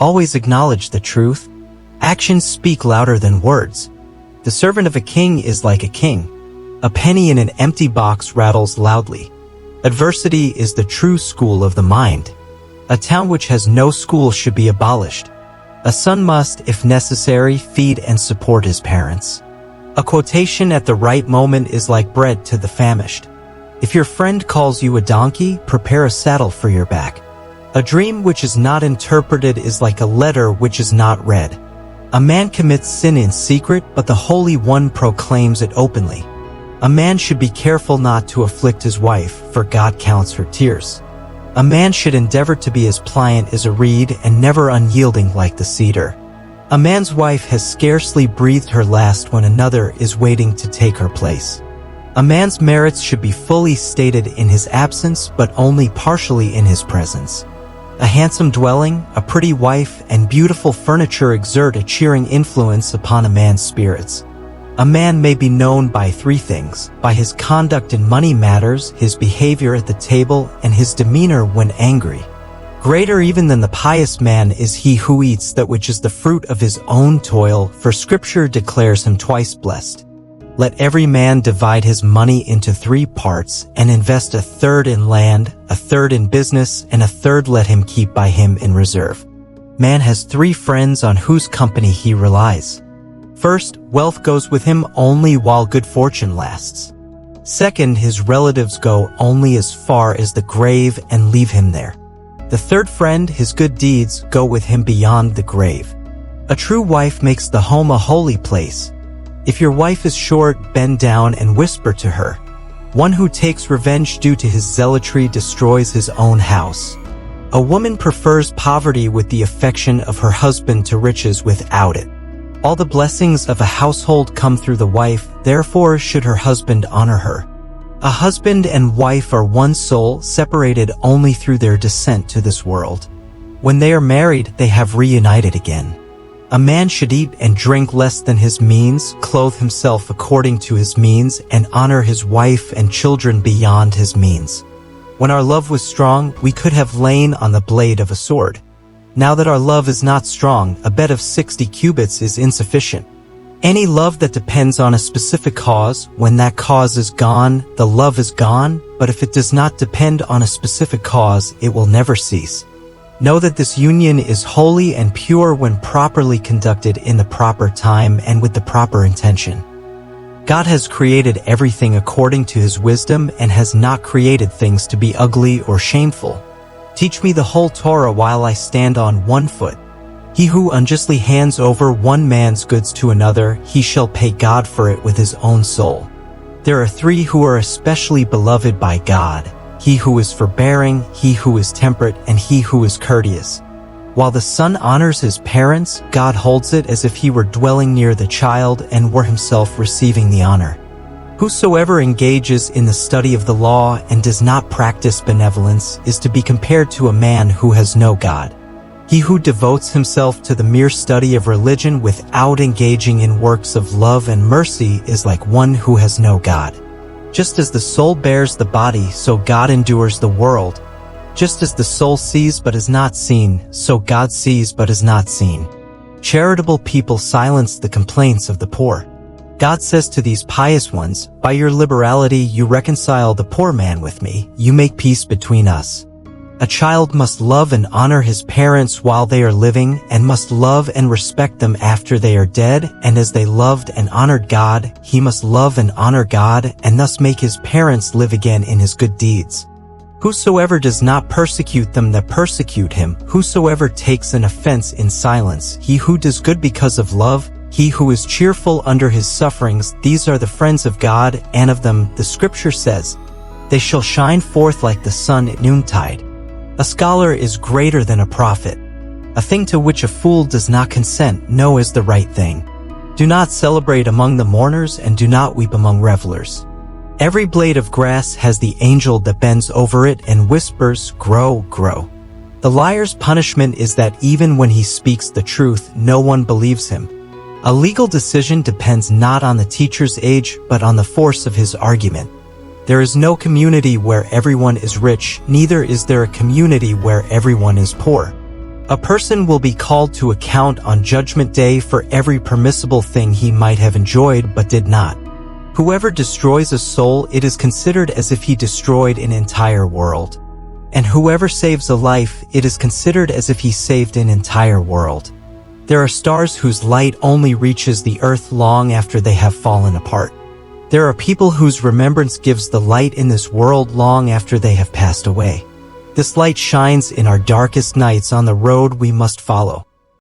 Always acknowledge the truth. Actions speak louder than words. The servant of a king is like a king. A penny in an empty box rattles loudly. Adversity is the true school of the mind. A town which has no school should be abolished. A son must, if necessary, feed and support his parents. A quotation at the right moment is like bread to the famished. If your friend calls you a donkey, prepare a saddle for your back. A dream which is not interpreted is like a letter which is not read. A man commits sin in secret, but the Holy One proclaims it openly. A man should be careful not to afflict his wife, for God counts her tears. A man should endeavor to be as pliant as a reed and never unyielding like the cedar. A man's wife has scarcely breathed her last when another is waiting to take her place. A man's merits should be fully stated in his absence, but only partially in his presence. A handsome dwelling, a pretty wife, and beautiful furniture exert a cheering influence upon a man's spirits. A man may be known by three things: by his conduct in money matters, his behavior at the table, and his demeanor when angry. Greater even than the pious man is he who eats that which is the fruit of his own toil, for Scripture declares him twice blessed. Let every man divide his money into 3 parts, and invest 1/3 in land, 1/3 in business, and 1/3 let him keep by him in reserve. Man has 3 friends on whose company he relies. First, wealth goes with him only while good fortune lasts. Second, his relatives go only as far as the grave and leave him there. The third friend, his good deeds, go with him beyond the grave. A true wife makes the home a holy place. If your wife is short, bend down and whisper to her. One who takes revenge due to his zealotry destroys his own house. A woman prefers poverty with the affection of her husband to riches without it. All the blessings of a household come through the wife, therefore should her husband honor her. A husband and wife are one soul, separated only through their descent to this world. When they are married, they have reunited again. A man should eat and drink less than his means, clothe himself according to his means, and honor his wife and children beyond his means. When our love was strong, we could have lain on the blade of a sword. Now that our love is not strong, a bed of 60 cubits is insufficient. Any love that depends on a specific cause, when that cause is gone, the love is gone, but if it does not depend on a specific cause, it will never cease. Know that this union is holy and pure when properly conducted in the proper time and with the proper intention. God has created everything according to his wisdom and has not created things to be ugly or shameful. Teach me the whole Torah while I stand on one foot. He who unjustly hands over one man's goods to another, he shall pay God for it with his own soul. There are 3 who are especially beloved by God: he who is forbearing, he who is temperate, and he who is courteous. While the son honors his parents, God holds it as if he were dwelling near the child and were himself receiving the honor. Whosoever engages in the study of the law and does not practice benevolence is to be compared to a man who has no God. He who devotes himself to the mere study of religion without engaging in works of love and mercy is like one who has no God. Just as the soul bears the body, so God endures the world. Just as the soul sees but is not seen, so God sees but is not seen. Charitable people silence the complaints of the poor. God says to these pious ones, by your liberality you reconcile the poor man with me, you make peace between us. A child must love and honor his parents while they are living, and must love and respect them after they are dead, and as they loved and honored God, he must love and honor God, and thus make his parents live again in his good deeds. Whosoever does not persecute them that persecute him, whosoever takes an offense in silence, he who does good because of love, he who is cheerful under his sufferings, these are the friends of God, and of them, the Scripture says, they shall shine forth like the sun at noontide. A scholar is greater than a prophet. A thing to which a fool does not consent, know is the right thing. Do not celebrate among the mourners, and do not weep among revelers. Every blade of grass has the angel that bends over it and whispers, grow, grow. The liar's punishment is that even when he speaks the truth, no one believes him. A legal decision depends not on the teacher's age, but on the force of his argument. There is no community where everyone is rich, neither is there a community where everyone is poor. A person will be called to account on Judgment Day for every permissible thing he might have enjoyed but did not. Whoever destroys a soul, it is considered as if he destroyed an entire world. And whoever saves a life, it is considered as if he saved an entire world. There are stars whose light only reaches the earth long after they have fallen apart. There are people whose remembrance gives the light in this world long after they have passed away. This light shines in our darkest nights on the road we must follow.